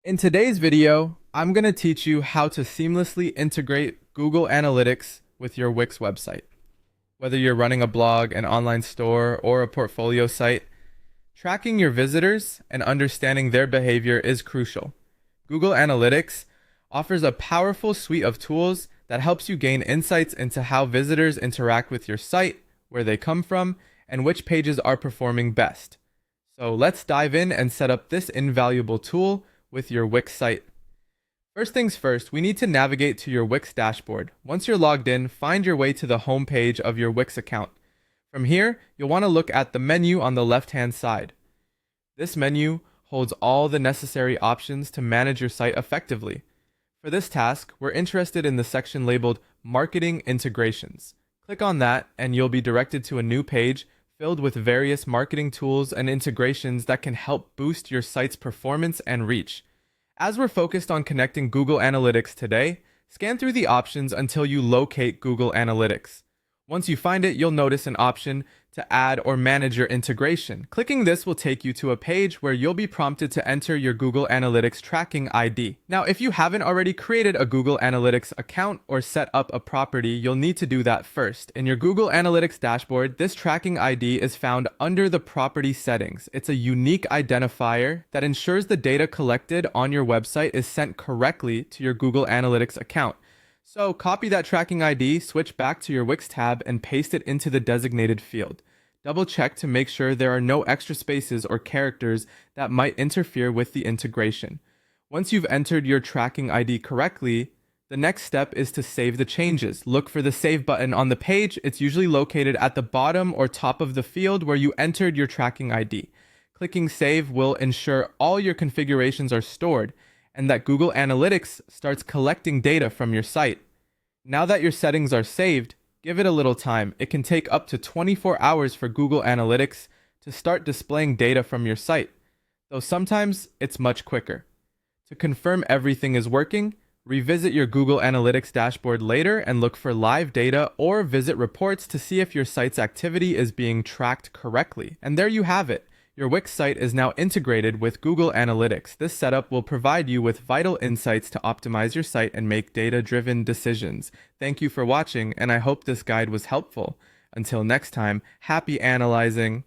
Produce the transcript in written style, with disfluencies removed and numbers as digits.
In today's video, I'm going to teach you how to seamlessly integrate Google Analytics with your Wix website. Whether you're running a blog, an online store, or a portfolio site, tracking your visitors and understanding their behavior is crucial. Google Analytics offers a powerful suite of tools that helps you gain insights into how visitors interact with your site, where they come from, and which pages are performing best. So let's dive in and set up this invaluable tool with your Wix site. First things first, we need to navigate to your Wix dashboard. Once you're logged in, find your way to the home page of your Wix account. From here, you'll want to look at the menu on the left-hand side. This menu holds all the necessary options to manage your site effectively. For this task, we're interested in the section labeled Marketing Integrations. Click on that and you'll be directed to a new page filled with various marketing tools and integrations that can help boost your site's performance and reach. As we're focused on connecting Google Analytics today, scan through the options until you locate Google Analytics. Once you find it, you'll notice an option to add or manage your integration. Clicking this will take you to a page where you'll be prompted to enter your Google Analytics tracking ID. Now, if you haven't already created a Google Analytics account or set up a property, you'll need to do that first. In your Google Analytics dashboard, this tracking ID is found under the property settings. It's a unique identifier that ensures the data collected on your website is sent correctly to your Google Analytics account. So copy that tracking ID, switch back to your Wix tab, and paste it into the designated field. Double check to make sure there are no extra spaces or characters that might interfere with the integration. Once you've entered your tracking ID correctly, the next step is to save the changes. Look for the Save button on the page. It's usually located at the bottom or top of the field where you entered your tracking ID. Clicking Save will ensure all your configurations are stored and that Google Analytics starts collecting data from your site. Now that your settings are saved, give it a little time. It can take up to 24 hours for Google Analytics to start displaying data from your site, though sometimes it's much quicker. To confirm everything is working, revisit your Google Analytics dashboard later and look for live data or visit reports to see if your site's activity is being tracked correctly. And there you have it. Your Wix site is now integrated with Google Analytics. This setup will provide you with vital insights to optimize your site and make data-driven decisions. Thank you for watching, and I hope this guide was helpful. Until next time, happy analyzing!